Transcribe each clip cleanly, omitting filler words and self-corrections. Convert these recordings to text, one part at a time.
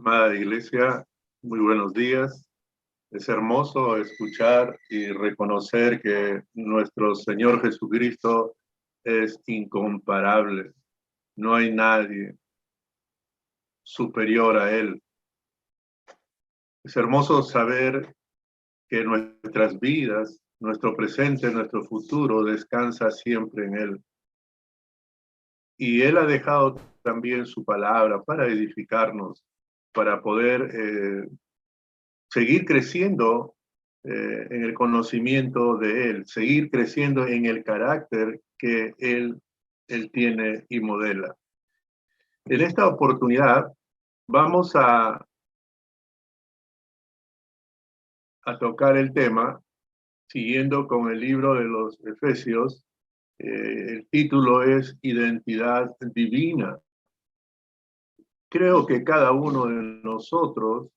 Amada Iglesia, muy buenos días. Es hermoso escuchar y reconocer que nuestro Señor Jesucristo es incomparable. No hay nadie superior a Él. Es hermoso saber que nuestras vidas, nuestro presente, nuestro futuro descansa siempre en Él. Y Él ha dejado también su palabra para edificarnos, para poder seguir creciendo en el conocimiento de Él, seguir creciendo en el carácter que Él tiene y modela. En esta oportunidad vamos a tocar el tema, siguiendo con el libro de los Efesios. El título es Identidad Divina. Creo que cada uno de nosotros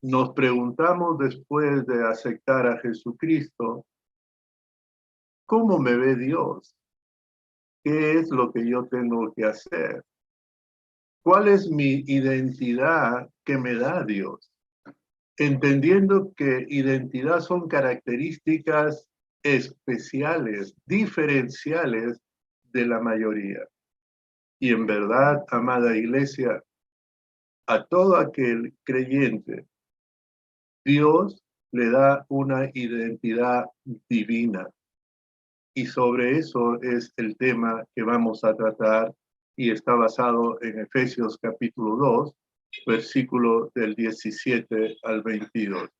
nos preguntamos después de aceptar a Jesucristo, ¿cómo me ve Dios? ¿Qué es lo que yo tengo que hacer? ¿Cuál es mi identidad que me da Dios? Entendiendo que identidad son características especiales, diferenciales de la mayoría. Y en verdad, amada Iglesia, a todo aquel creyente, Dios le da una identidad divina. Y sobre eso es el tema que vamos a tratar y está basado en Efesios capítulo 2, versículo del 17 al 22.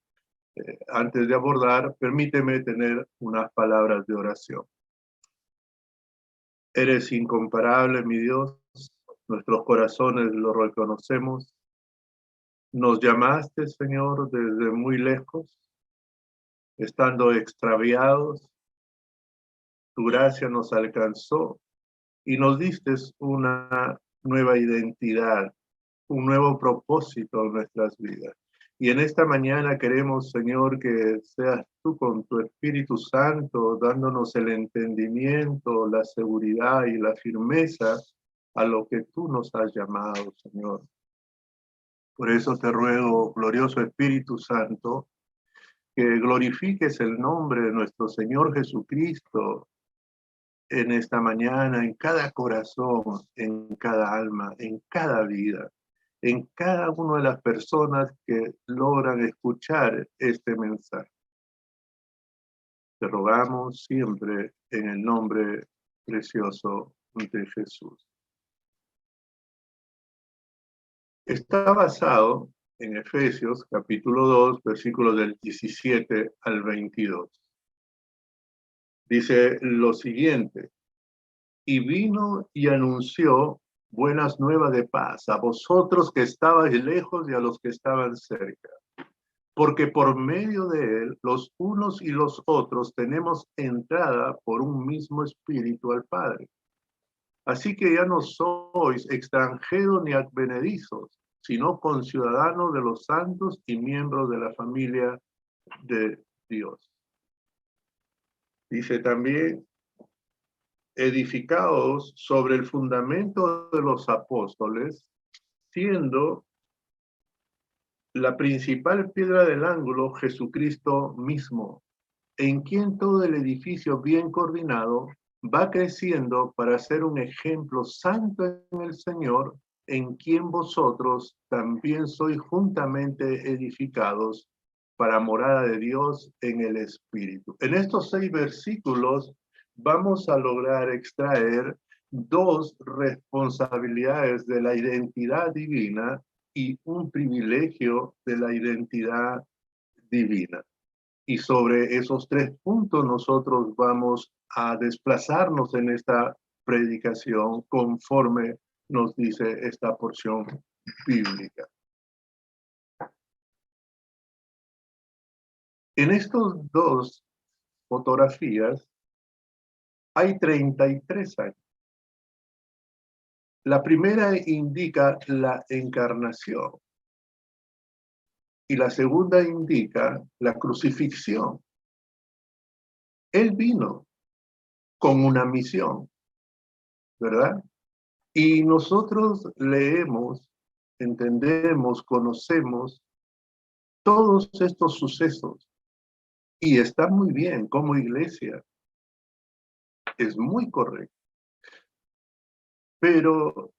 Antes de abordar, permíteme tener unas palabras de oración. Eres incomparable, mi Dios, nuestros corazones lo reconocemos. Nos llamaste, Señor, desde muy lejos, estando extraviados. Tu gracia nos alcanzó y nos diste una nueva identidad, un nuevo propósito en nuestras vidas. Y en esta mañana queremos, Señor, que seas tú con tu Espíritu Santo dándonos el entendimiento, la seguridad y la firmeza a lo que tú nos has llamado, Señor. Por eso te ruego, glorioso Espíritu Santo, que glorifiques el nombre de nuestro Señor Jesucristo en esta mañana, en cada corazón, en cada alma, en cada vida, en cada una de las personas que logran escuchar este mensaje. Te rogamos siempre en el nombre precioso de Jesús. Está basado en Efesios capítulo 2, versículos del 17 al 22. Dice lo siguiente: y vino y anunció buenas nuevas de paz a vosotros que estabais lejos y a los que estaban cerca. Porque por medio de él, los unos y los otros tenemos entrada por un mismo espíritu al Padre. Así que ya no sois extranjeros ni advenedizos, sino conciudadanos de los santos y miembros de la familia de Dios. Dice también: edificados sobre el fundamento de los apóstoles, siendo la principal piedra del ángulo Jesucristo mismo, en quien todo el edificio bien coordinado va creciendo para ser un ejemplo santo en el Señor, en quien vosotros también sois juntamente edificados para morada de Dios en el Espíritu. En estos 6 versículos vamos a lograr extraer 2 responsabilidades de la identidad divina y un privilegio de la identidad divina. Y sobre esos 3 puntos nosotros vamos a desplazarnos en esta predicación conforme nos dice esta porción bíblica. En estos 2 fotografías hay 33 años. La primera indica la encarnación y la segunda indica la crucifixión. Él vino con una misión, ¿verdad? Y nosotros leemos entendemos, conocemos todos estos sucesos. Y está muy bien como iglesia, es muy correcto. Pero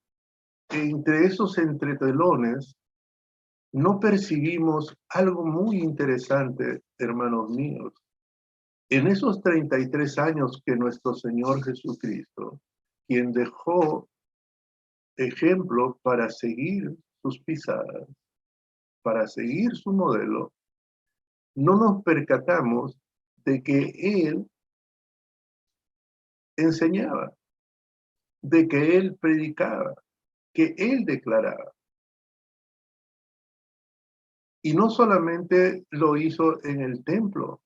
entre esos entretelones no percibimos algo muy interesante, hermanos míos. En esos 33 años que nuestro Señor Jesucristo, quien dejó ejemplo para seguir sus pisadas, para seguir su modelo, no nos percatamos de que Él enseñaba, de que Él predicaba, que Él declaraba. Y no solamente lo hizo en el templo,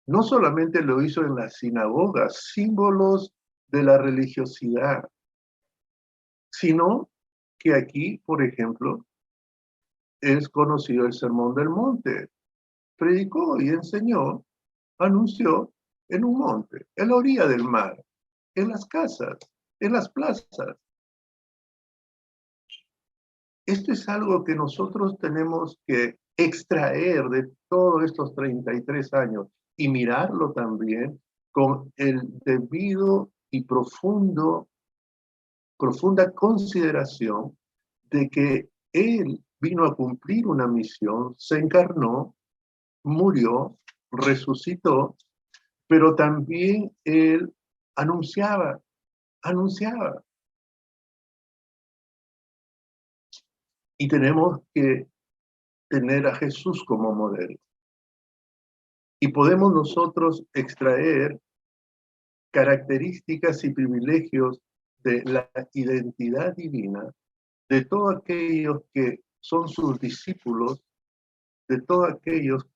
no solamente lo hizo en las sinagogas, símbolos de la religiosidad, sino que aquí, por ejemplo, es conocido el Sermón del Monte. Predicó y enseñó, anunció en un monte, en la orilla del mar, en las casas, en las plazas. Esto es algo que nosotros tenemos que extraer de todos estos 33 años y mirarlo también con el debido y profunda consideración de que Él vino a cumplir una misión, se encarnó, murió, resucitó, pero también Él anunciaba. Y tenemos que tener a Jesús como modelo. Y podemos nosotros extraer características y privilegios de la identidad divina de todos aquellos que son sus discípulos, de todos aquellos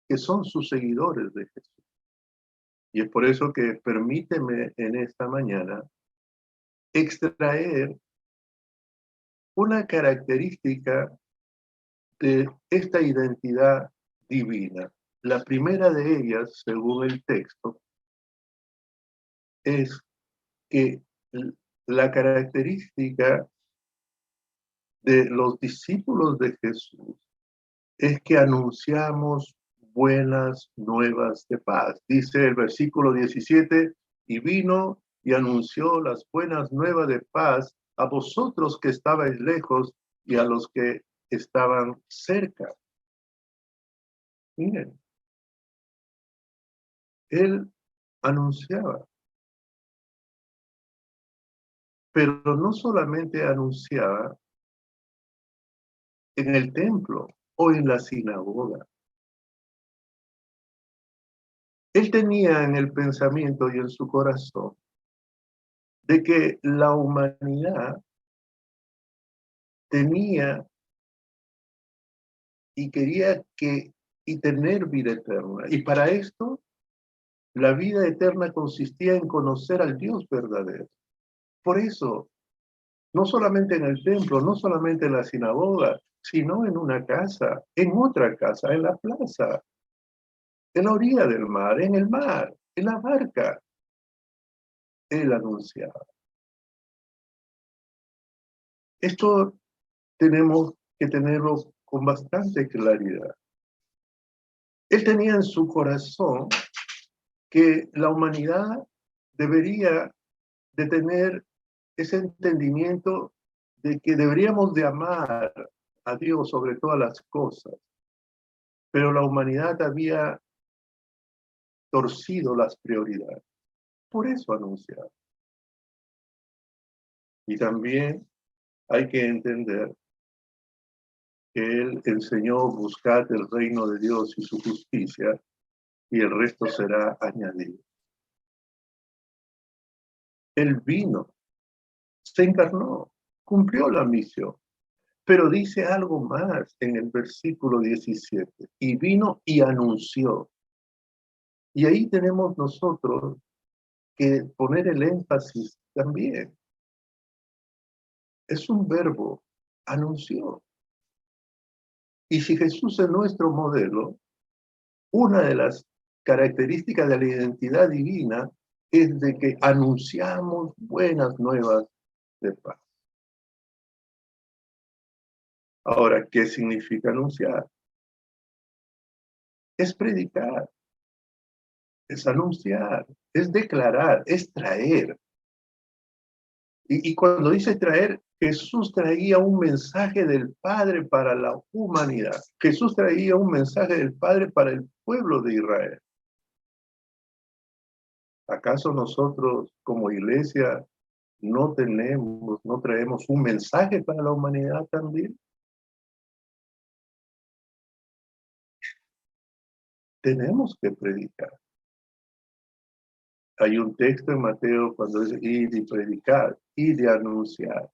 que son sus seguidores de Jesús. Y es por eso que permíteme en esta mañana extraer una característica de esta identidad divina. La primera de ellas, según el texto, es que la característica de los discípulos de Jesús es que anunciamos buenas nuevas de paz. Dice el versículo 17, y vino y anunció las buenas nuevas de paz a vosotros que estabais lejos y a los que estaban cerca. Miren, él anunciaba, pero no solamente anunciaba en el templo o en la sinagoga. Él tenía en el pensamiento y en su corazón de que la humanidad tenía y quería y tener vida eterna. Y para esto, la vida eterna consistía en conocer al Dios verdadero. Por eso, no solamente en el templo, no solamente en la sinagoga, sino en una casa, en otra casa, en la plaza, en la orilla del mar, en la barca. Él anunciaba. Esto tenemos que tenerlo con bastante claridad. Él tenía en su corazón que la humanidad debería de tener ese entendimiento de que deberíamos de amar a Dios sobre todas las cosas, pero la humanidad había torcido las prioridades. Por eso anunciaba. Y también hay que entender que Él enseñó buscar el reino de Dios y su justicia, y el resto será añadido. Él vino, se encarnó, cumplió la misión. Pero dice algo más en el versículo 17, y vino y anunció. Y ahí tenemos nosotros que poner el énfasis también. Es un verbo, anunció. Y si Jesús es nuestro modelo, una de las características de la identidad divina es de que anunciamos buenas nuevas de paz. Ahora, ¿qué significa anunciar? Es predicar, es anunciar, es declarar, es traer. Y cuando dice traer, Jesús traía un mensaje del Padre para la humanidad. Jesús traía un mensaje del Padre para el pueblo de Israel. ¿Acaso nosotros como iglesia no traemos un mensaje para la humanidad también? Tenemos que predicar. Hay un texto en Mateo cuando dice ir y predicar, ir y anunciar.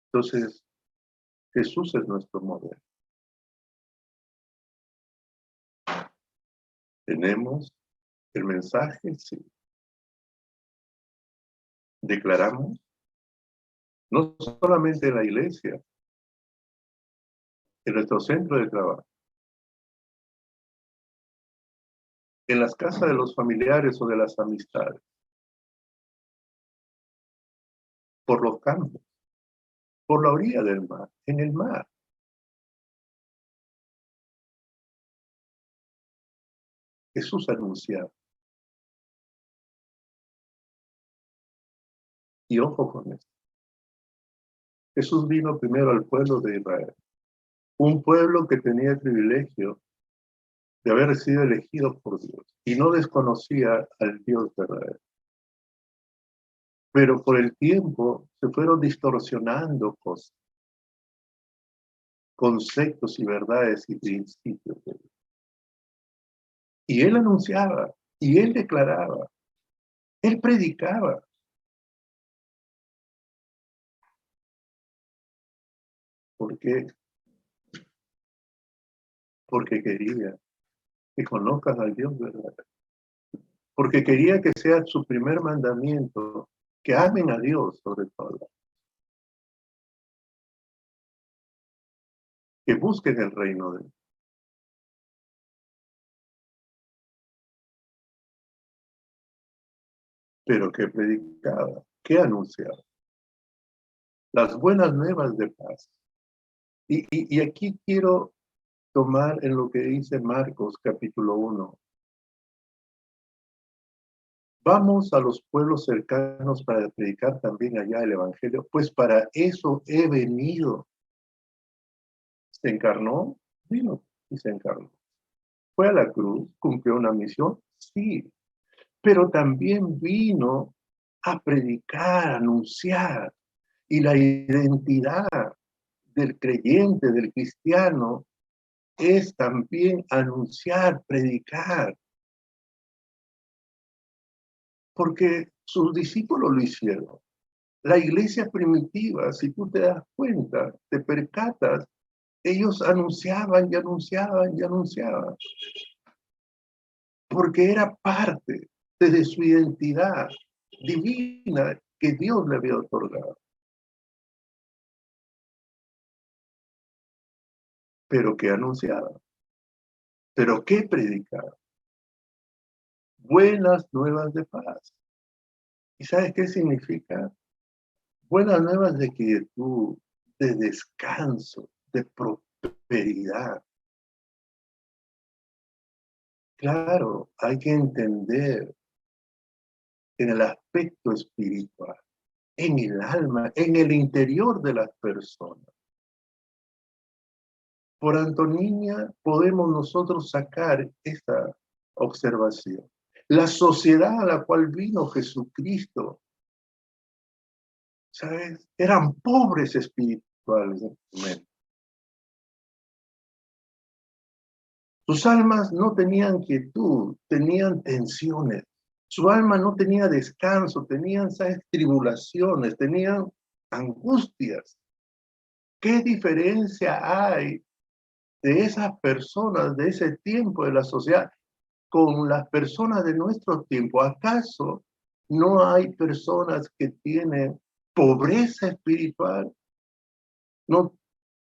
Entonces, Jesús es nuestro modelo. Tenemos el mensaje, sí. Declaramos, no solamente en la iglesia, en nuestro centro de trabajo, en las casas de los familiares o de las amistades, por los campos, por la orilla del mar, en el mar. Jesús anunciaba. Y ojo con esto. Jesús vino primero al pueblo de Israel, un pueblo que tenía el privilegio de haber sido elegido por Dios y no desconocía al Dios verdadero. Pero por el tiempo se fueron distorsionando cosas, conceptos y verdades y principios de Dios. Y él anunciaba, y él declaraba, él predicaba. ¿Por qué? Porque quería que conozcan al Dios verdadero. Porque quería que sea su primer mandamiento, que amen a Dios sobre todo, que busquen el reino de Dios. Pero que predicaba, que anunciaba las buenas nuevas de paz. Y aquí quiero tomar en lo que dice Marcos capítulo 1. Vamos a los pueblos cercanos para predicar también allá el evangelio, pues para eso he venido. Se encarnó, vino y se encarnó. Fue a la cruz, cumplió una misión, sí, pero también vino a predicar, a anunciar. Y la identidad del creyente, del cristiano, es también anunciar, predicar. Porque sus discípulos lo hicieron. La iglesia primitiva, si tú te das cuenta, te percatas, ellos anunciaban y anunciaban y anunciaban. Porque era parte de su identidad divina que Dios le había otorgado. Pero ¿qué anunciaba? ¿Pero qué predicaba? Buenas nuevas de paz. ¿Y sabes qué significa? Buenas nuevas de quietud, de descanso, de prosperidad. Claro, hay que entender en el aspecto espiritual, en el alma, en el interior de las personas. Por Antoniña podemos nosotros sacar esta observación. La sociedad a la cual vino Jesucristo, ¿sabes? Eran pobres espiritualmente. Sus almas no tenían quietud, tenían tensiones. Su alma no tenía descanso, tenían, ¿sabes? Tribulaciones, tenían angustias. ¿Qué diferencia hay de esas personas de ese tiempo de la sociedad con las personas de nuestro tiempo? ¿Acaso no hay personas que tienen pobreza espiritual? ¿No,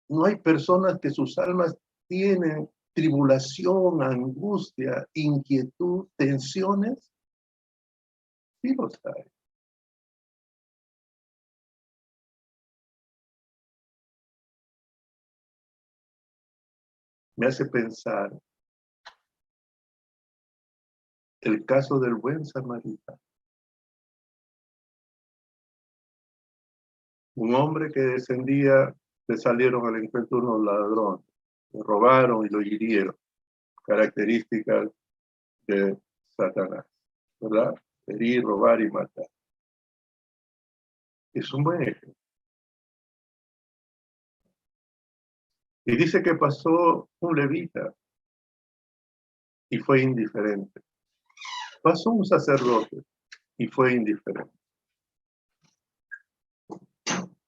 no hay personas que sus almas tienen tribulación, angustia, inquietud, tensiones? Sí los hay. me hace pensar el caso del buen samaritano. Un hombre que descendía, le salieron al encuentro unos ladrones, lo robaron y lo hirieron. Características de Satanás, ¿verdad? Herir, robar y matar. Es un buen ejemplo. Y dice que pasó un levita y fue indiferente. Pasó un sacerdote y fue indiferente.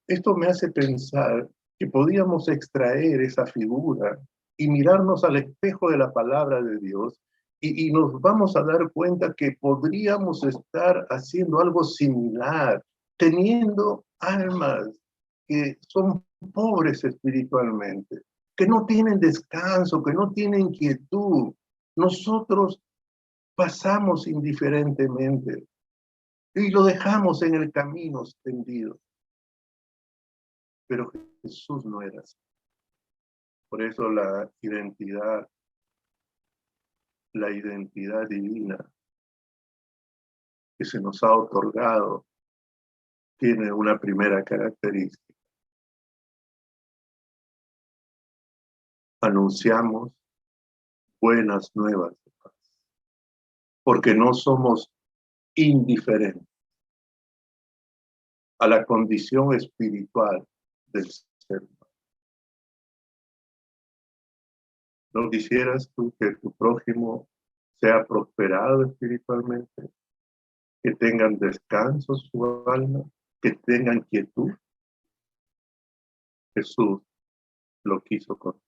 Esto me hace pensar que podíamos extraer esa figura y mirarnos al espejo de la palabra de Dios y nos vamos a dar cuenta que podríamos estar haciendo algo similar, teniendo almas que son pobres espiritualmente, que no tienen descanso, que no tienen quietud. Nosotros pasamos indiferentemente y lo dejamos en el camino extendido. Pero Jesús no era así. Por eso la identidad divina que se nos ha otorgado tiene una primera característica. Anunciamos buenas nuevas de paz, porque no somos indiferentes a la condición espiritual del ser humano. ¿No quisieras tú que tu prójimo sea prosperado espiritualmente? Que tengan descanso su alma, que tengan quietud. Jesús lo quiso contigo.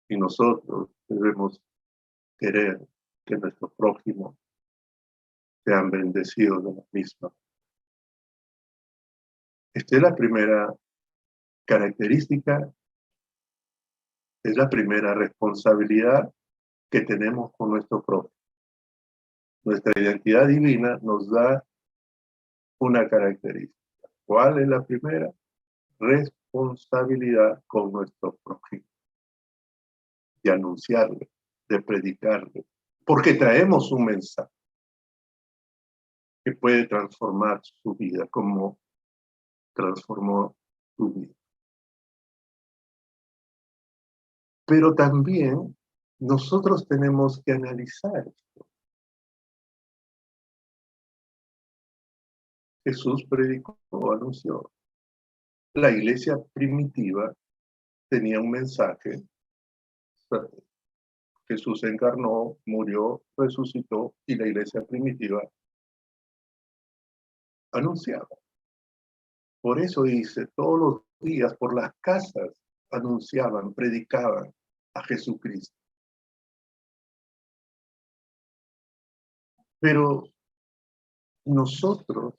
Y nosotros debemos querer que nuestros prójimos sean bendecidos de la misma. Esta es la primera característica, es la primera responsabilidad que tenemos con nuestro prójimo. Nuestra identidad divina nos da una característica. ¿Cuál es la primera? Responsabilidad con nuestro prójimo. De anunciarle, de predicarle. Porque traemos un mensaje que puede transformar su vida como transformó tu vida. Pero también nosotros tenemos que analizar esto. Jesús predicó, anunció. La iglesia primitiva tenía un mensaje. Jesús se encarnó, murió, resucitó y la iglesia primitiva anunciaba. Por eso dice, todos los días por las casas anunciaban, predicaban a Jesucristo. Pero nosotros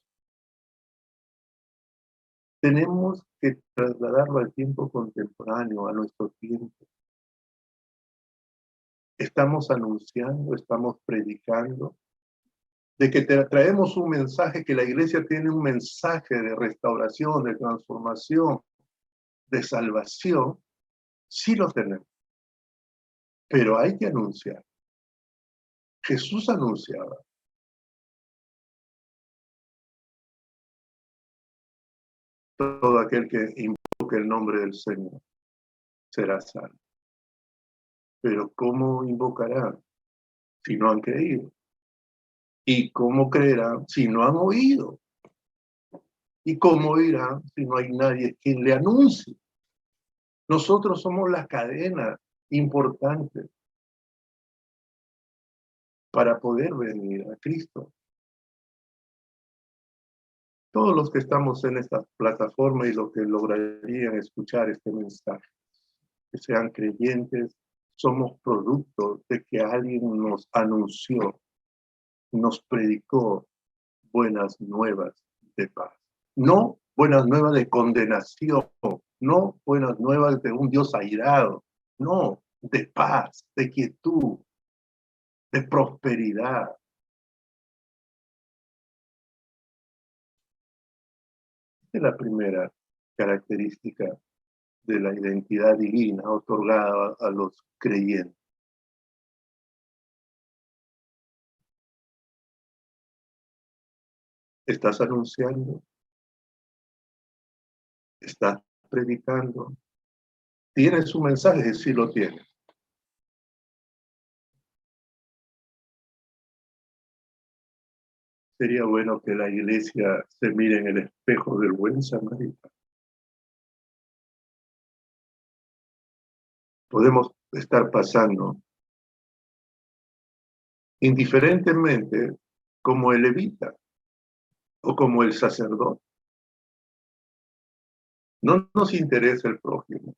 tenemos que trasladarlo al tiempo contemporáneo, a nuestro tiempo. Estamos anunciando, estamos predicando, de que traemos un mensaje, que la iglesia tiene un mensaje de restauración, de transformación, de salvación. Sí lo tenemos, pero hay que anunciar. Jesús anunciaba. Todo aquel que invoque el nombre del Señor será salvo. Pero ¿cómo invocarán si no han creído? ¿Y cómo creerán si no han oído? ¿Y cómo oirán si no hay nadie quien le anuncie? Nosotros somos la cadena importante para poder venir a Cristo. Todos los que estamos en esta plataforma y los que lograrían escuchar este mensaje, que sean creyentes, somos producto de que alguien nos anunció, nos predicó buenas nuevas de paz. No buenas nuevas de condenación, no buenas nuevas de un Dios airado, no, de paz, de quietud, de prosperidad. Esta es la primera característica de la identidad divina otorgada a los creyentes. ¿Estás anunciando? ¿Estás predicando? ¿Tienes un mensaje? Sí lo tienes. Sería bueno que la iglesia se mire en el espejo del buen samaritano. Podemos estar pasando indiferentemente como el levita o como el sacerdote. No nos interesa el prójimo.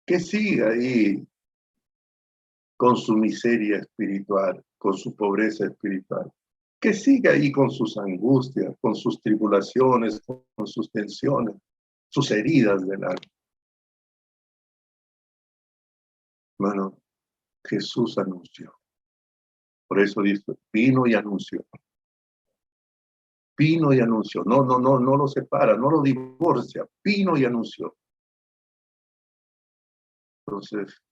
Que siga ahí con su miseria espiritual, con su pobreza espiritual. Que siga ahí con sus angustias, con sus tribulaciones, con sus tensiones, sus heridas del alma. Hermano, Jesús anunció. Por eso dice, vino y anunció. Vino y anunció. No lo separa, no lo divorcia. Vino y anunció. Entonces,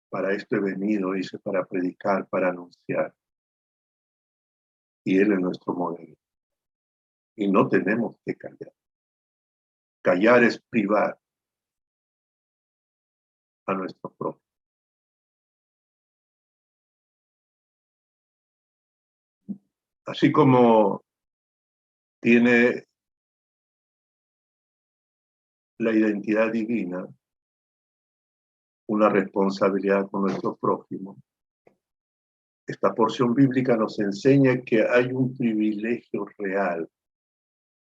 para esto he venido, dice, para predicar, para anunciar. Y Él es nuestro modelo. Y no tenemos que callar. Callar es privar a nuestro propio. Así como tiene la identidad divina una responsabilidad con nuestro prójimo, esta porción bíblica nos enseña que hay un privilegio real.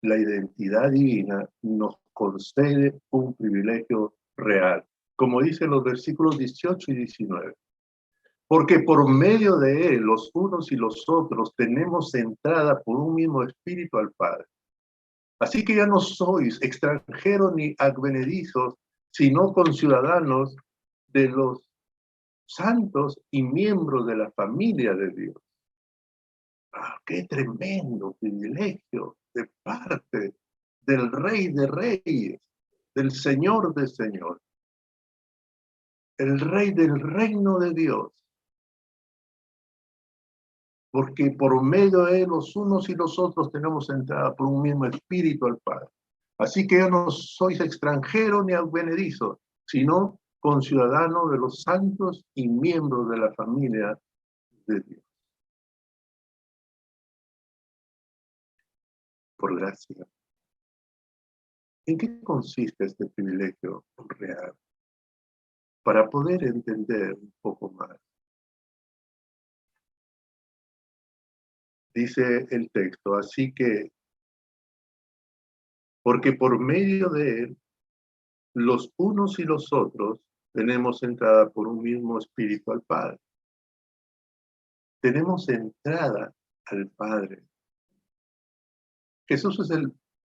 La identidad divina nos concede un privilegio real, como dicen los versículos 18 y 19. Porque por medio de él, los unos y los otros, tenemos entrada por un mismo espíritu al Padre. Así que ya no sois extranjeros ni advenedizos, sino conciudadanos de los santos y miembros de la familia de Dios. ¡Qué tremendo privilegio de parte del Rey de Reyes, del Señor de Señores, el Rey del reino de Dios! Porque por medio de él los unos y los otros tenemos entrada por un mismo espíritu al Padre. Así que ya no sois extranjeros ni advenedizos, sino conciudadanos de los santos y miembros de la familia de Dios. Por gracia. ¿En qué consiste este privilegio real? Para poder entender un poco más. Dice el texto, así que, porque por medio de él, los unos y los otros tenemos entrada por un mismo espíritu al Padre. Tenemos entrada al Padre. Jesús es el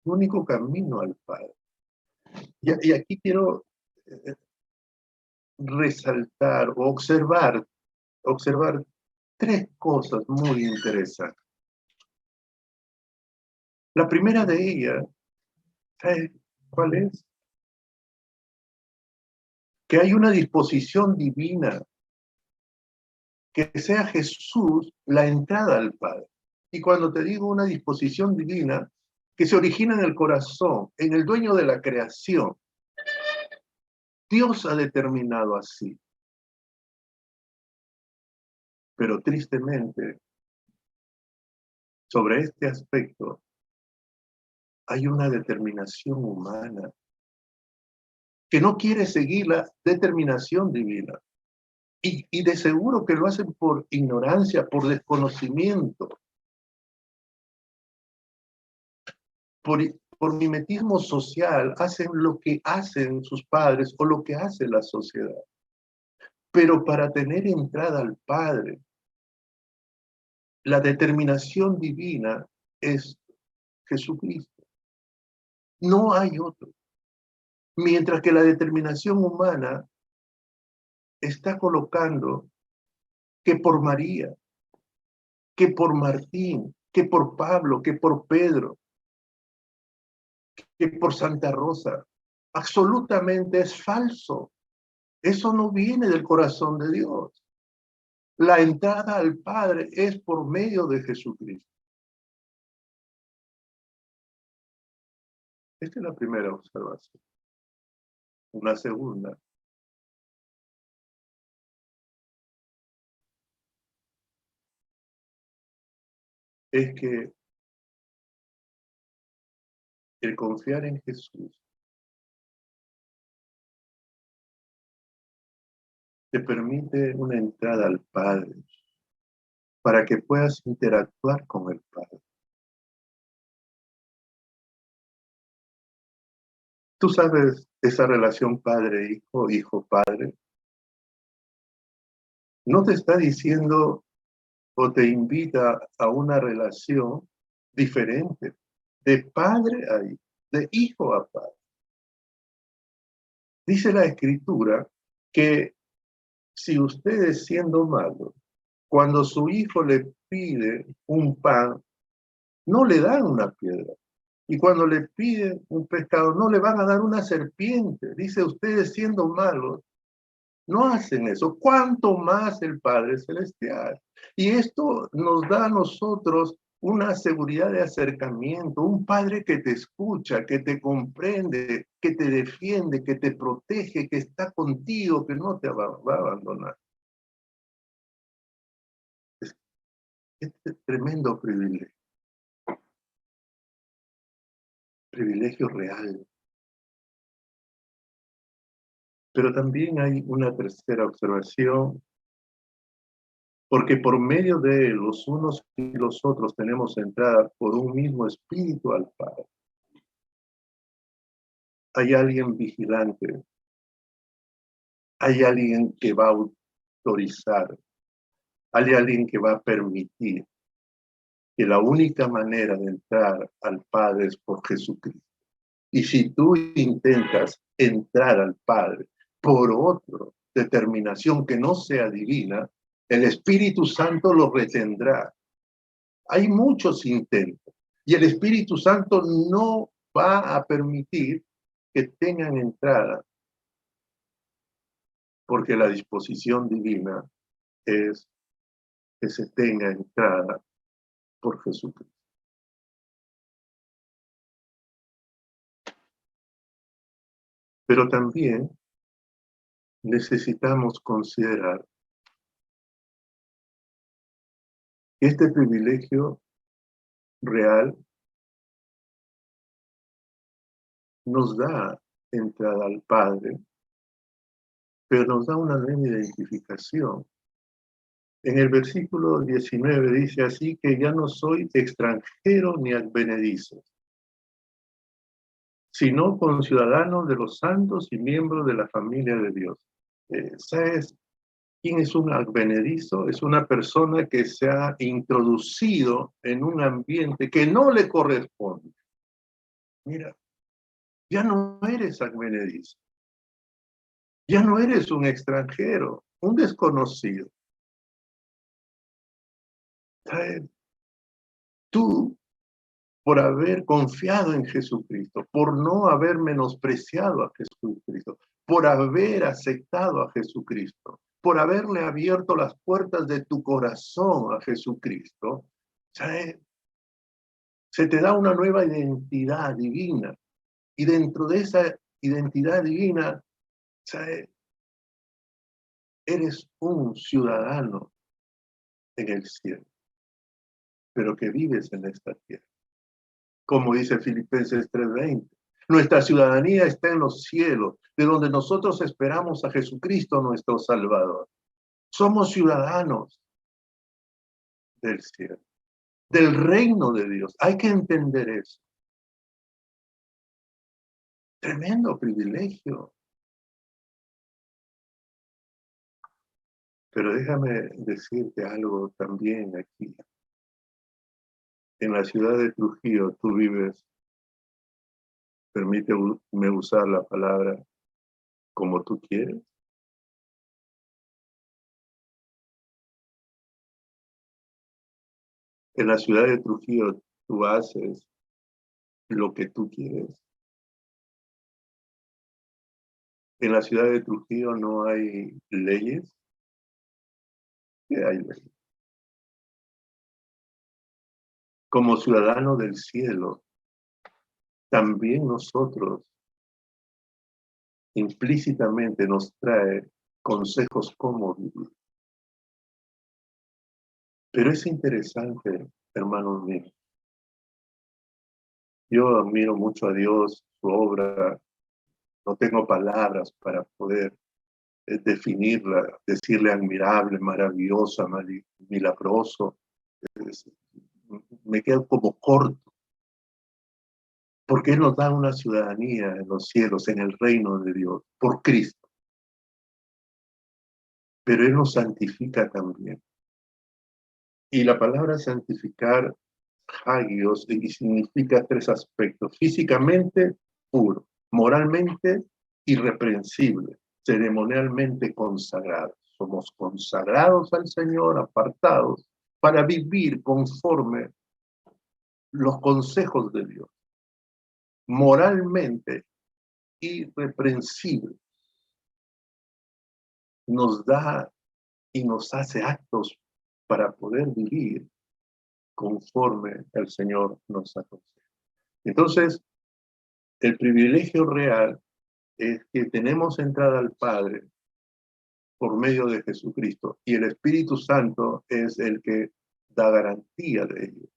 único camino al Padre. Y aquí quiero resaltar o observar tres cosas muy interesantes. La primera de ellas, ¿sabe cuál es? Que hay una disposición divina, que sea Jesús la entrada al Padre. Y cuando te digo una disposición divina, que se origina en el corazón, en el dueño de la creación, Dios ha determinado así. Pero tristemente, sobre este aspecto, hay una determinación humana que no quiere seguir la determinación divina. Y de seguro que lo hacen por ignorancia, por desconocimiento, por mimetismo social, hacen lo que hacen sus padres o lo que hace la sociedad. Pero para tener entrada al Padre, la determinación divina es Jesucristo. No hay otro. Mientras que la determinación humana está colocando que por María, que por Martín, que por Pablo, que por Pedro, que por Santa Rosa, absolutamente es falso. Eso no viene del corazón de Dios. La entrada al Padre es por medio de Jesucristo. Esta es la primera observación. Una segunda. Es que el confiar en Jesús te permite una entrada al Padre para que puedas interactuar con el Padre. Tú sabes esa relación padre-hijo, hijo-padre. No te está diciendo o te invita a una relación diferente, de padre a hijo, de hijo a padre. Dice la Escritura que si ustedes siendo malos, cuando su hijo le pide un pan, no le dan una piedra. Y cuando le piden un pescado, no le van a dar una serpiente. Dice, ustedes siendo malos, no hacen eso. ¿Cuánto más el Padre Celestial? Y esto nos da a nosotros una seguridad de acercamiento, un Padre que te escucha, que te comprende, que te defiende, que te protege, que está contigo, que no te va a abandonar. Este tremendo privilegio real. Pero también hay una tercera observación, porque por medio de los unos y los otros tenemos entrada por un mismo espíritu al Padre. Hay alguien vigilante, hay alguien que va a autorizar, hay alguien que va a permitir que la única manera de entrar al Padre es por Jesucristo. Y si tú intentas entrar al Padre por otra determinación que no sea divina, el Espíritu Santo lo retendrá. Hay muchos intentos y el Espíritu Santo no va a permitir que tengan entrada, porque la disposición divina es que se tenga entrada por Jesucristo. Pero también necesitamos considerar que este privilegio real nos da entrada al Padre, pero nos da una gran identificación. En el versículo 19 dice así que ya no soy extranjero ni advenedizo, sino conciudadano de los santos y miembro de la familia de Dios. ¿Sabes quién es un advenedizo? Es una persona que se ha introducido en un ambiente que no le corresponde. Mira, ya no eres advenedizo, ya no eres un extranjero, un desconocido. ¿Sabes? Tú, por haber confiado en Jesucristo, por no haber menospreciado a Jesucristo, por haber aceptado a Jesucristo, por haberle abierto las puertas de tu corazón a Jesucristo, ¿sabes? Se te da una nueva identidad divina. Y dentro de esa identidad divina, ¿sabes? Eres un ciudadano en el cielo, pero que vives en esta tierra. Como dice Filipenses 3:20. Nuestra ciudadanía está en los cielos, de donde nosotros esperamos a Jesucristo, nuestro Salvador. Somos ciudadanos del cielo, del reino de Dios. Hay que entender eso. Tremendo privilegio. Pero déjame decirte algo también aquí. En la ciudad de Trujillo tú vives, permíteme usar la palabra, como tú quieres. En la ciudad de Trujillo tú haces lo que tú quieres. En la ciudad de Trujillo no hay leyes. ¿Qué hay leyes? Como ciudadanos del cielo, también nosotros implícitamente nos trae consejos cómo vivir. Pero es interesante, hermanos míos. Yo admiro mucho a Dios, su obra. No tengo palabras para poder definirla, decirle admirable, maravillosa, milagroso. Me quedo como corto, porque Él nos da una ciudadanía en los cielos, en el reino de Dios, por Cristo. Pero Él nos santifica también. Y la palabra santificar, hagios, significa tres aspectos: físicamente puro, moralmente irreprensible, ceremonialmente consagrados. Somos consagrados al Señor, apartados, para vivir conforme los consejos de Dios. Moralmente irreprensible. Nos da y nos hace actos para poder vivir conforme el Señor nos aconseja. Entonces, el privilegio real es que tenemos entrada al Padre por medio de Jesucristo, y el Espíritu Santo es el que da garantía de ello.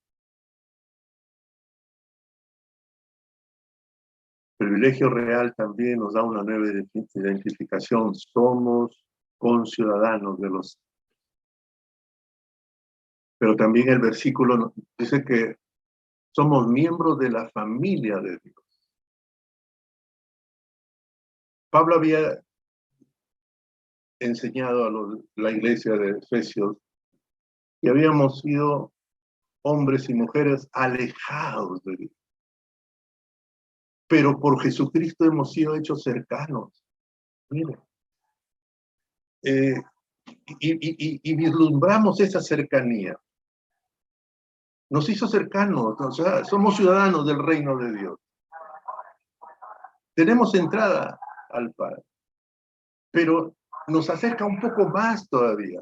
El privilegio real también nos da una nueva identificación. Somos conciudadanos de los... Pero también el versículo dice que somos miembros de la familia de Dios. Pablo había enseñado a la iglesia de Efesios que habíamos sido hombres y mujeres alejados de Dios. Pero por Jesucristo hemos sido hechos cercanos. Mira. Y vislumbramos esa cercanía. Nos hizo cercanos, o sea, somos ciudadanos del reino de Dios. Tenemos entrada al Padre, pero nos acerca un poco más todavía.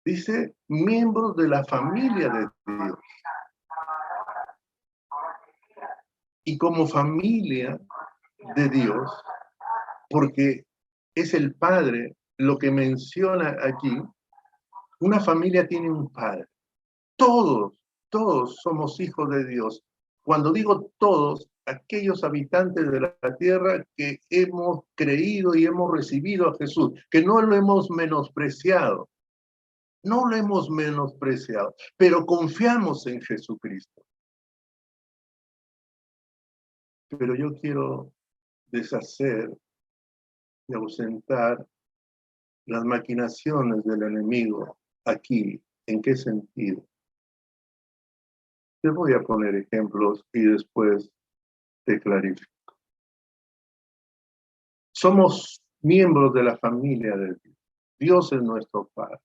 Dice, miembros de la familia de Dios. Y como familia de Dios, porque es el Padre lo que menciona aquí, una familia tiene un Padre. Todos somos hijos de Dios. Cuando digo todos, aquellos habitantes de la tierra que hemos creído y hemos recibido a Jesús, que no lo hemos menospreciado, pero confiamos en Jesucristo. Pero yo quiero deshacer y ausentar las maquinaciones del enemigo aquí. ¿En qué sentido? Te voy a poner ejemplos y después te clarifico. Somos miembros de la familia de Dios. Dios es nuestro Padre.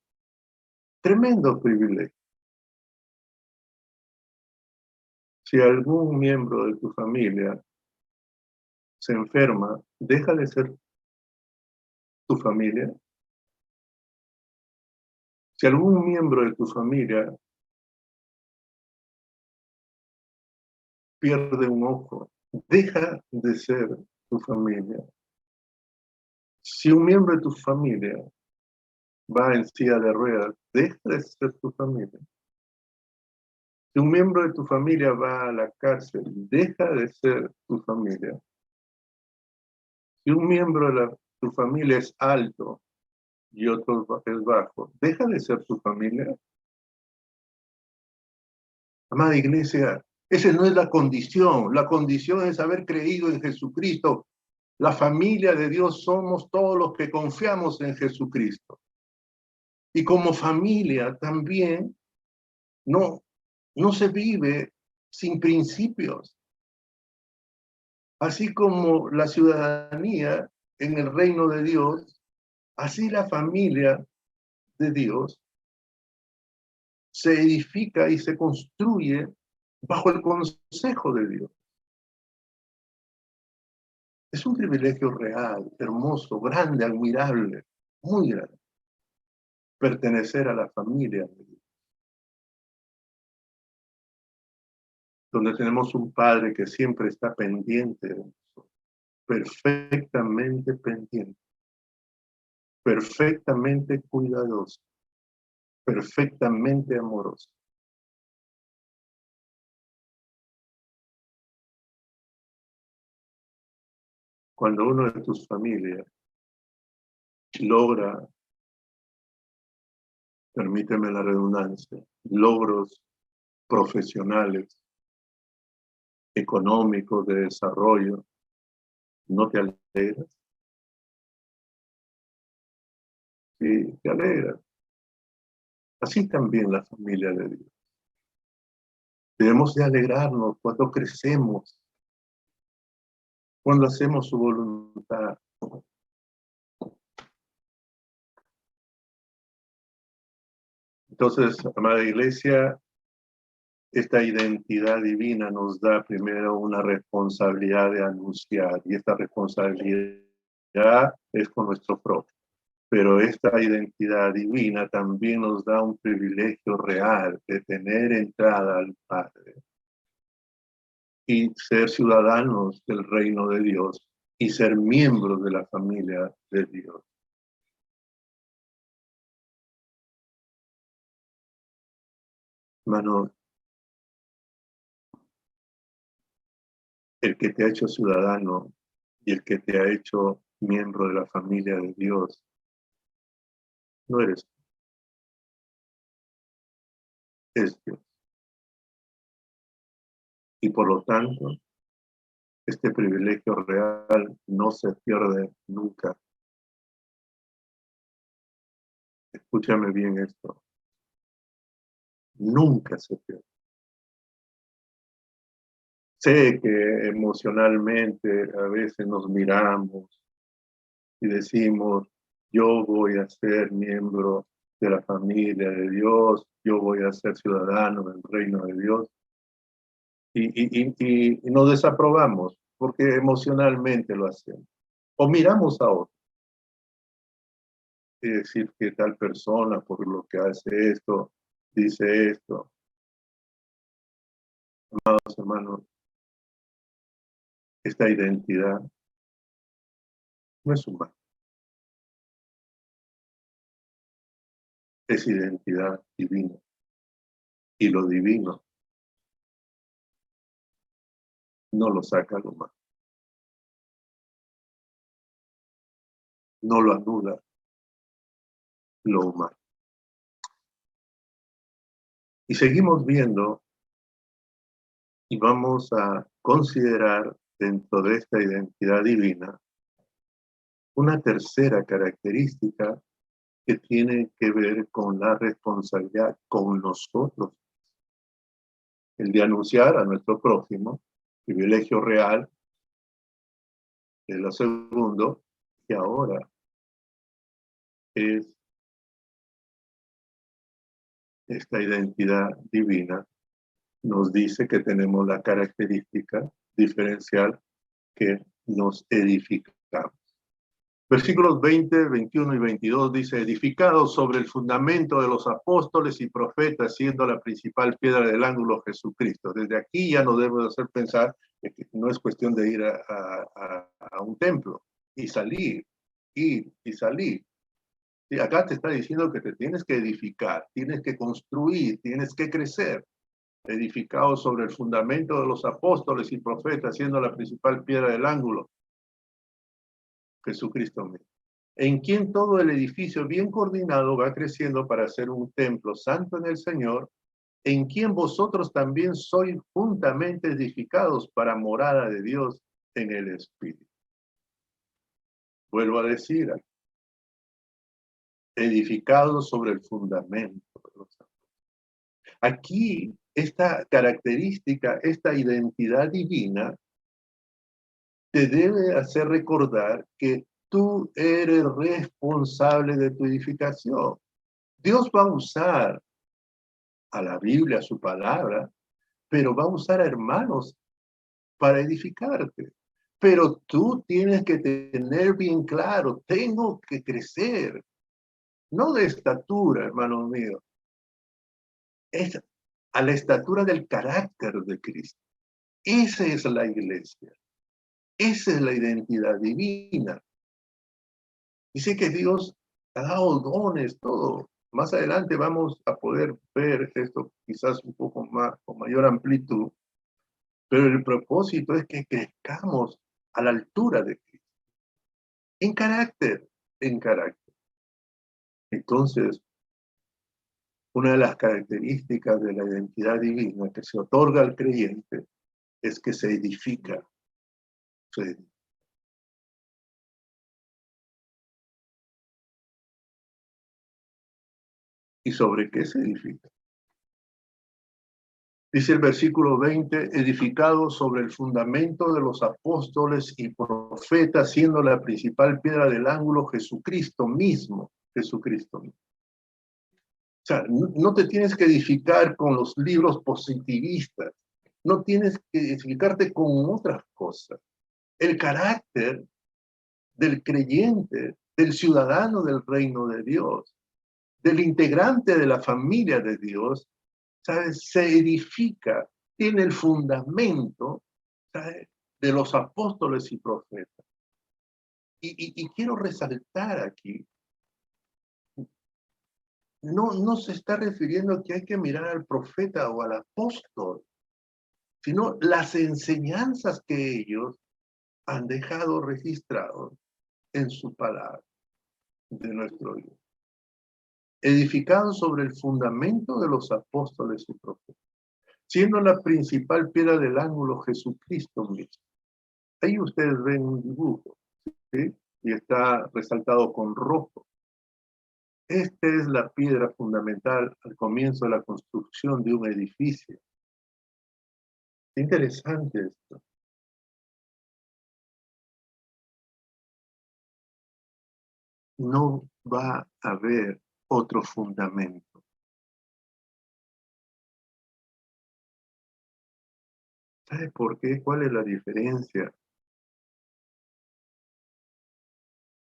Tremendo privilegio. Si algún miembro de tu familia se enferma, deja de ser tu familia. Si algún miembro de tu familia pierde un ojo, deja de ser tu familia. Si un miembro de tu familia va en silla de ruedas, deja de ser tu familia. Si un miembro de tu familia va a la cárcel, deja de ser tu familia. Si un miembro de tu familia es alto y otro es bajo, deja de ser tu familia. Amada iglesia, esa no es la condición. La condición es haber creído en Jesucristo. La familia de Dios somos todos los que confiamos en Jesucristo. Y como familia también no se vive sin principios. Así como la ciudadanía en el reino de Dios, así la familia de Dios se edifica y se construye bajo el consejo de Dios. Es un privilegio real, hermoso, grande, admirable, muy grande, pertenecer a la familia de Dios, donde tenemos un Padre que siempre está pendiente de nosotros, perfectamente pendiente, perfectamente cuidadoso, perfectamente amoroso. Cuando uno de tus familias logra, permíteme la redundancia, logros profesionales, económicos, de desarrollo, ¿no te alegras? Sí, te alegras. Así también la familia de Dios. Debemos de alegrarnos cuando crecemos, cuando hacemos su voluntad. Entonces, amada iglesia, esta identidad divina nos da primero una responsabilidad de anunciar, y esta responsabilidad es con nuestro propio. Pero esta identidad divina también nos da un privilegio real de tener entrada al Padre y ser ciudadanos del reino de Dios y ser miembros de la familia de Dios. Hermano, el que te ha hecho ciudadano y el que te ha hecho miembro de la familia de Dios, no eres tú, es Dios. Y por lo tanto, este privilegio real no se pierde nunca. Escúchame bien esto, nunca se pierde. Sé que emocionalmente a veces nos miramos y decimos, yo voy a ser miembro de la familia de Dios, yo voy a ser ciudadano del reino de Dios, y nos desaprobamos porque emocionalmente lo hacemos. O miramos a otro y decir que tal persona por lo que hace esto, dice esto. Amados hermanos, esta identidad no es humana, es identidad divina. Y lo divino no lo saca lo humano, no lo anula lo humano. Y seguimos viendo y vamos a considerar dentro de esta identidad divina una tercera característica que tiene que ver con la responsabilidad con nosotros, el de anunciar a nuestro prójimo, privilegio real, es lo segundo, y ahora es esta identidad divina, nos dice que tenemos la característica diferencial que nos edificamos. Versículos 20, 21 y 22 dice, edificados sobre el fundamento de los apóstoles y profetas, siendo la principal piedra del ángulo Jesucristo. Desde aquí ya nos debemos hacer pensar que no es cuestión de ir a un templo y salir, ir y salir. Sí, acá te está diciendo que te tienes que edificar, tienes que construir, tienes que crecer. Edificados sobre el fundamento de los apóstoles y profetas, siendo la principal piedra del ángulo Jesucristo mismo, en quien todo el edificio bien coordinado va creciendo para ser un templo santo en el Señor, en quien vosotros también sois juntamente edificados para morada de Dios en el Espíritu. Vuelvo a decir, edificados sobre el fundamento de los apóstoles. Aquí, esta característica, esta identidad divina, te debe hacer recordar que tú eres responsable de tu edificación. Dios va a usar a la Biblia, a su palabra, pero va a usar a hermanos para edificarte. Pero tú tienes que tener bien claro, tengo que crecer, no de estatura, hermano mío, es a la estatura del carácter de Cristo. Esa es la iglesia, esa es la identidad divina. Dice que Dios ha dado dones, todo. Más adelante vamos a poder ver esto quizás un poco más, con mayor amplitud, pero el propósito es que crezcamos a la altura de Cristo, en carácter, en carácter. Entonces, una de las características de la identidad divina que se otorga al creyente es que se edifica. ¿Y sobre qué se edifica? Dice el versículo 20, edificado sobre el fundamento de los apóstoles y profetas, siendo la principal piedra del ángulo Jesucristo mismo. Jesucristo mismo. O sea, no te tienes que edificar con los libros positivistas, no tienes que edificarte con otras cosas. El carácter del creyente, del ciudadano del reino de Dios, del integrante de la familia de Dios, ¿sabes? Se edifica, tiene el fundamento, ¿sabes? De los apóstoles y profetas. Y quiero resaltar aquí, no se está refiriendo a que hay que mirar al profeta o al apóstol, sino las enseñanzas que ellos han dejado registrados en su palabra de nuestro Dios. Edificados sobre el fundamento de los apóstoles y profetas, siendo la principal piedra del ángulo Jesucristo mismo. Ahí ustedes ven un dibujo, ¿sí? Y está resaltado con rojo. Esta es la piedra fundamental al comienzo de la construcción de un edificio. Interesante esto. No va a haber otro fundamento. ¿Sabe por qué? ¿Cuál es la diferencia?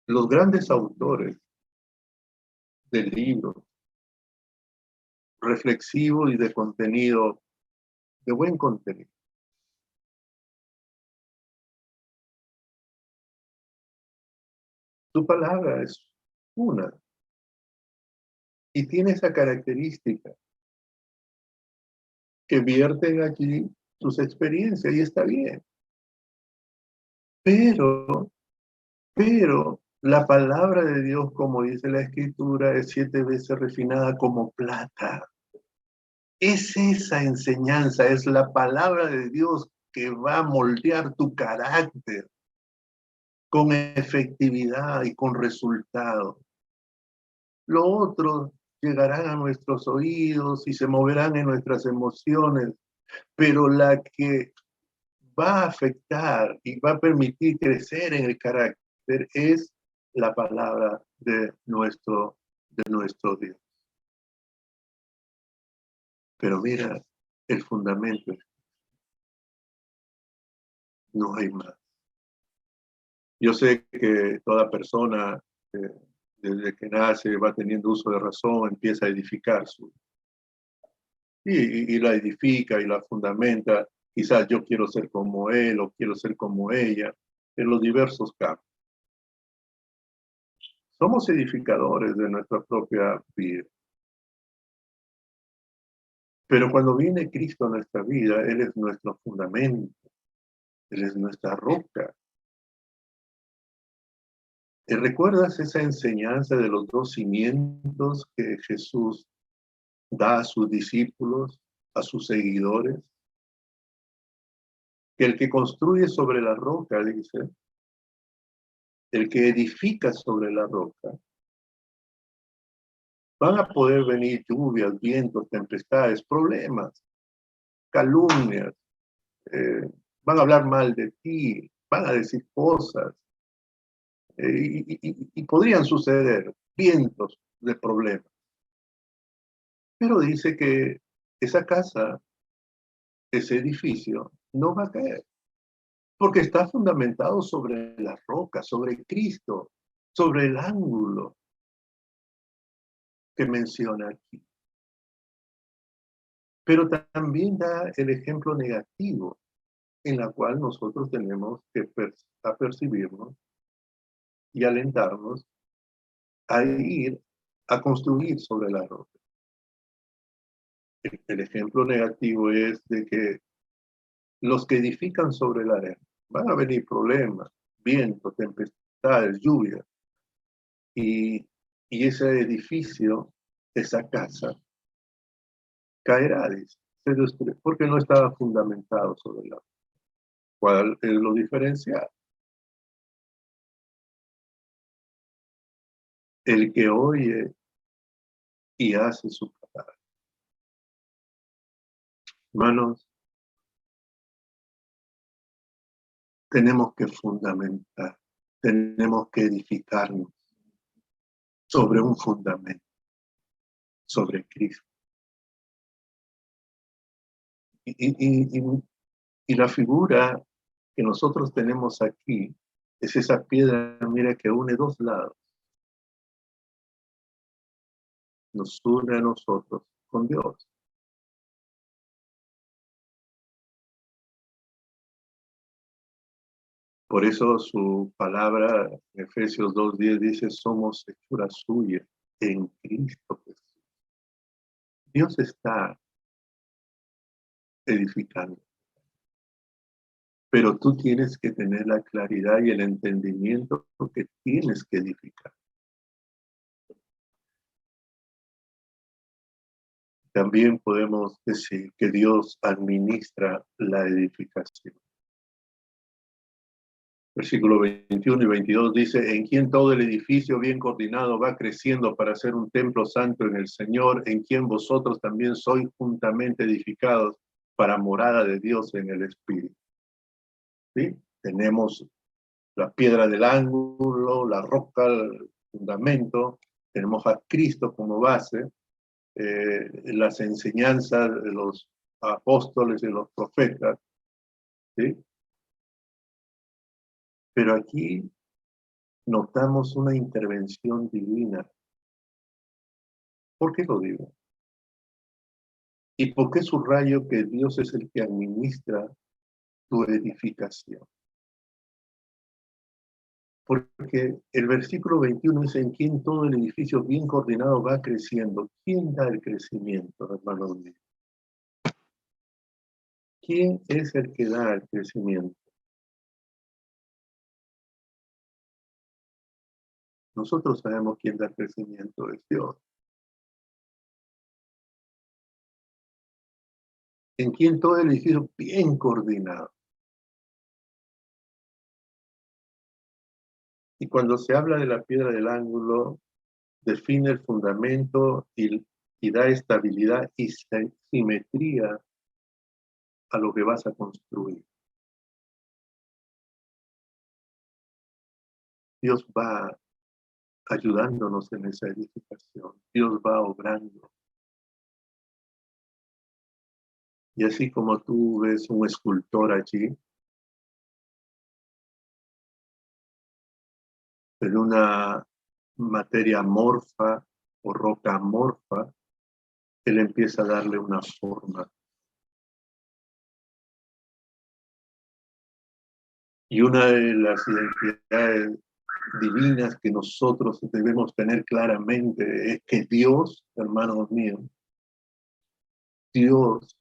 Los grandes autores del libro, reflexivo y de contenido, de buen contenido, su palabra es una y tiene esa característica que vierten aquí sus experiencias y está bien. Pero la palabra de Dios, como dice la Escritura, es 7 veces refinada como plata. Es esa enseñanza, es la palabra de Dios que va a moldear tu carácter con efectividad y con resultado. Lo otro llegarán a nuestros oídos y se moverán en nuestras emociones, pero la que va a afectar y va a permitir crecer en el carácter es la palabra de nuestro Dios. Pero mira, el fundamento, no hay más. Yo sé que toda persona, desde que nace, va teniendo uso de razón, empieza a edificar y la edifica y la fundamenta. Quizás yo quiero ser como él o quiero ser como ella, en los diversos campos. Somos edificadores de nuestra propia vida. Pero cuando viene Cristo a nuestra vida, Él es nuestro fundamento, Él es nuestra roca. ¿Te recuerdas esa enseñanza de los 2 cimientos que Jesús da a sus discípulos, a sus seguidores? Que el que construye sobre la roca, dice, el que edifica sobre la roca, van a poder venir lluvias, vientos, tempestades, problemas, calumnias, van a hablar mal de ti, van a decir cosas, y podrían suceder vientos de problemas. Pero dice que esa casa, ese edificio, no va a caer, porque está fundamentado sobre la roca, sobre Cristo, sobre el ángulo que menciona aquí. Pero también da el ejemplo negativo, en la cual nosotros tenemos que apercibirnos y alentarnos a ir a construir sobre la roca. El ejemplo negativo es de que los que edifican sobre la arena van a venir problemas, vientos, tempestades, lluvia, y ese edificio, esa casa, caerá, dice, porque no estaba fundamentado sobre la roca. ¿Cuál es lo diferencial? El que oye y hace su palabra. Hermanos, tenemos que fundamentar, tenemos que edificarnos sobre un fundamento, sobre Cristo. Y la figura que nosotros tenemos aquí es esa piedra, mira, que une dos lados. Nos une a nosotros con Dios. Por eso su palabra, en Efesios 2:10, dice, somos hechura suya en Cristo Jesús. Dios está edificando. Pero tú tienes que tener la claridad y el entendimiento que tienes que edificar. También podemos decir que Dios administra la edificación. Versículo 21 y 22 dice, en quien todo el edificio bien coordinado va creciendo para ser un templo santo en el Señor, en quien vosotros también sois juntamente edificados para morada de Dios en el Espíritu. ¿Sí? Tenemos la piedra del ángulo, la roca, el fundamento, tenemos a Cristo como base, las enseñanzas de los apóstoles y los profetas, ¿sí? Pero aquí notamos una intervención divina. ¿Por qué lo digo? ¿Y por qué subrayo que Dios es el que administra tu edificación? Porque el versículo 21 dice, en quien todo el edificio bien coordinado va creciendo. ¿Quién da el crecimiento, hermanos míos? ¿Quién es el que da el crecimiento? Nosotros sabemos quién da el crecimiento, es Dios. En quien todo el edificio bien coordinado. Y cuando se habla de la piedra del ángulo, define el fundamento y da estabilidad y simetría a lo que vas a construir. Dios va ayudándonos en esa edificación. Dios va obrando. Y así como tú ves un escultor allí, en una materia amorfa o roca amorfa, él empieza a darle una forma. Y una de las identidades divinas que nosotros debemos tener claramente es que Dios, hermanos míos, Dios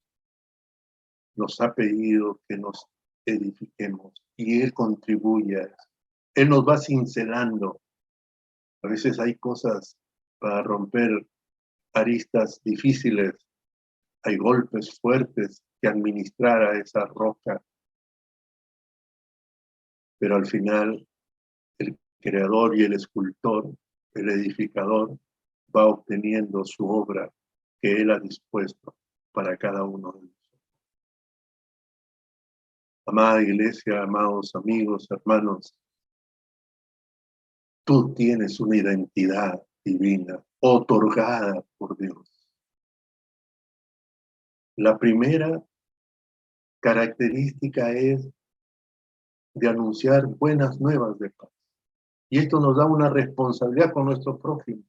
nos ha pedido que nos edifiquemos y Él contribuye a eso. Él nos va cincelando. A veces hay cosas para romper aristas difíciles, hay golpes fuertes que administrar a esa roca, pero al final el creador y el escultor, el edificador, va obteniendo su obra que Él ha dispuesto para cada uno de nosotros. Amada iglesia, amados amigos, hermanos, tú tienes una identidad divina otorgada por Dios. La primera característica es de anunciar buenas nuevas de paz. Y esto nos da una responsabilidad con nuestro prójimo.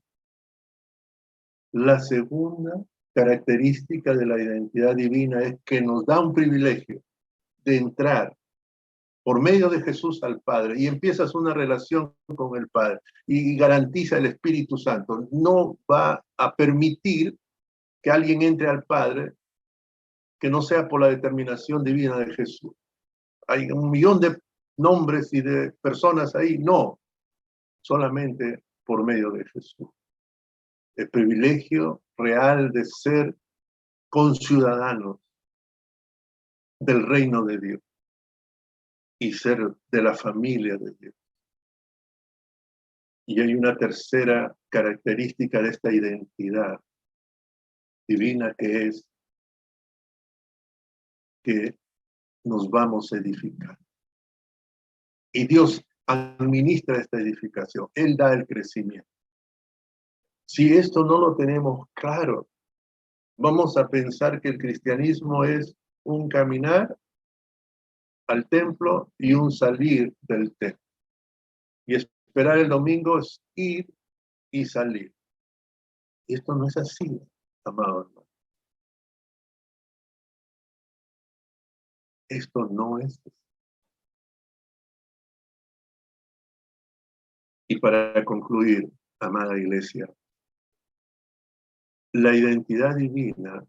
La segunda característica de la identidad divina es que nos da un privilegio de entrar por medio de Jesús al Padre, y empiezas una relación con el Padre, y garantiza el Espíritu Santo. No va a permitir que alguien entre al Padre que no sea por la determinación divina de Jesús. Hay un millón de nombres y de personas ahí, no, solamente por medio de Jesús. El privilegio real de ser conciudadanos del reino de Dios y ser de la familia de Dios. Y hay una tercera característica de esta identidad divina, que es que nos vamos a edificar. Y Dios administra esta edificación. Él da el crecimiento. Si esto no lo tenemos claro, vamos a pensar que el cristianismo es un caminar al templo y un salir del templo. Y esperar el domingo es ir y salir. Y esto no es así, amado hermano. Esto no es así. Y para concluir, amada iglesia, la identidad divina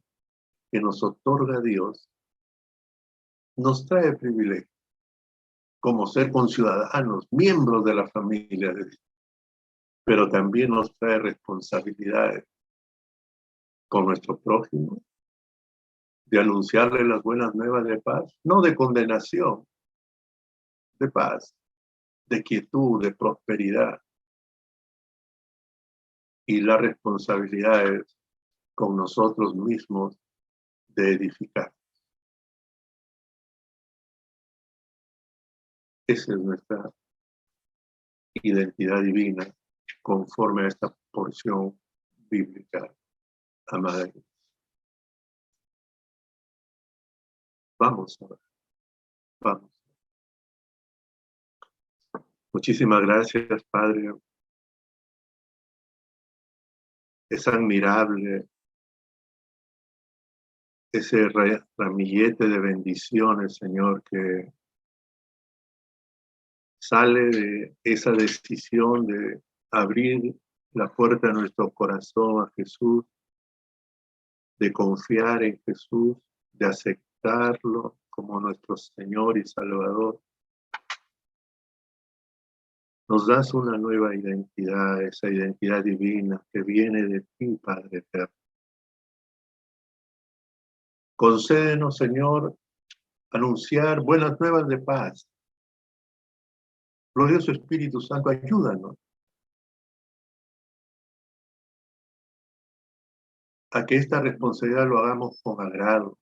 que nos otorga Dios nos trae privilegios, como ser conciudadanos, miembros de la familia de Dios, pero también nos trae responsabilidades con nuestro prójimo, de anunciarle las buenas nuevas de paz, no de condenación, de paz, de quietud, de prosperidad. Y la responsabilidad es con nosotros mismos de edificar. Esa es nuestra identidad divina conforme a esta porción bíblica, amada. Vamos a ver, vamos. Muchísimas gracias, Padre. Es admirable ese ramillete de bendiciones, Señor, que sale de esa decisión de abrir la puerta de nuestro corazón a Jesús, de confiar en Jesús, de aceptarlo como nuestro Señor y Salvador. Nos das una nueva identidad, esa identidad divina que viene de ti, Padre eterno. Concédenos, Señor, anunciar buenas nuevas de paz. Glorioso Espíritu Santo, ayúdanos a que esta responsabilidad lo hagamos con agrado,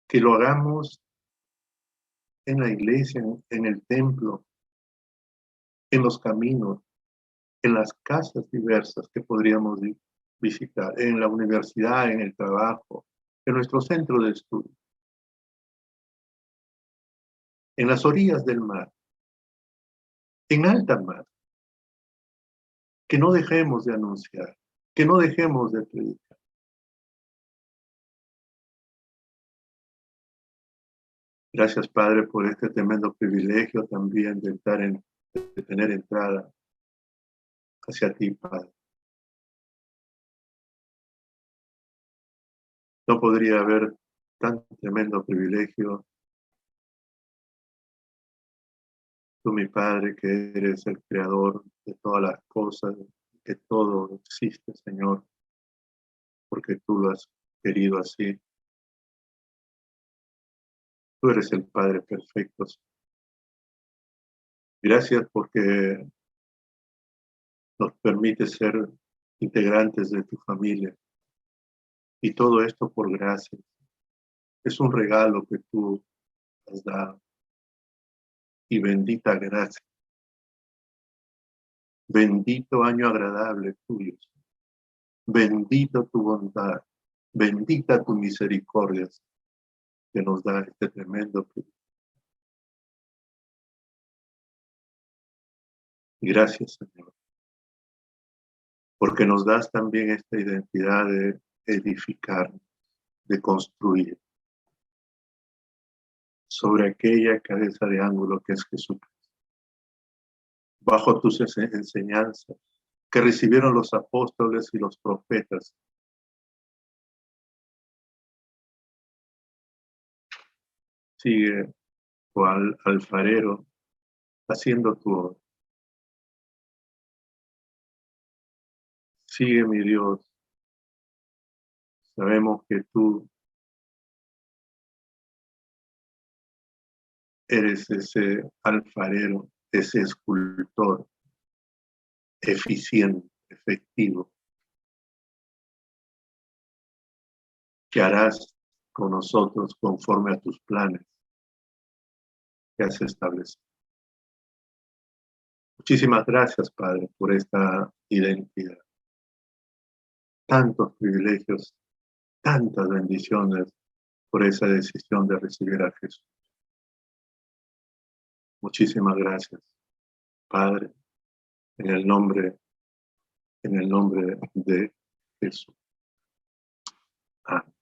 que lo hagamos en la iglesia, en el templo, en los caminos, en las casas diversas que podríamos visitar, en la universidad, en el trabajo, en nuestro centro de estudio, en las orillas del mar, en alta mar, que no dejemos de anunciar, que no dejemos de predicar. Gracias, Padre, por este tremendo privilegio también de tener entrada hacia ti, Padre. No podría haber tan tremendo privilegio. Tú, mi Padre, que eres el creador de todas las cosas, que todo existe, Señor, porque tú lo has querido así. Tú eres el Padre perfecto. Gracias porque nos permite ser integrantes de tu familia. Y todo esto por gracia. Es un regalo que tú has dado. Y bendita gracia. Bendito año agradable tuyo. Bendito tu bondad. Bendita tu misericordia que nos da este tremendo privilegio. Y gracias, Señor, porque nos das también esta identidad de edificar, de construir sobre aquella cabeza de ángulo que es Jesucristo, bajo tus enseñanzas que recibieron los apóstoles y los profetas. Sigue, cual alfarero, haciendo tu obra. Sigue, mi Dios. Sabemos que tú eres ese alfarero, ese escultor eficiente, efectivo, que harás con nosotros conforme a tus planes que has establecido. Muchísimas gracias, Padre, por esta identidad. Tantos privilegios, tantas bendiciones por esa decisión de recibir a Jesús. Muchísimas gracias, Padre, en el nombre de Jesús. Amén.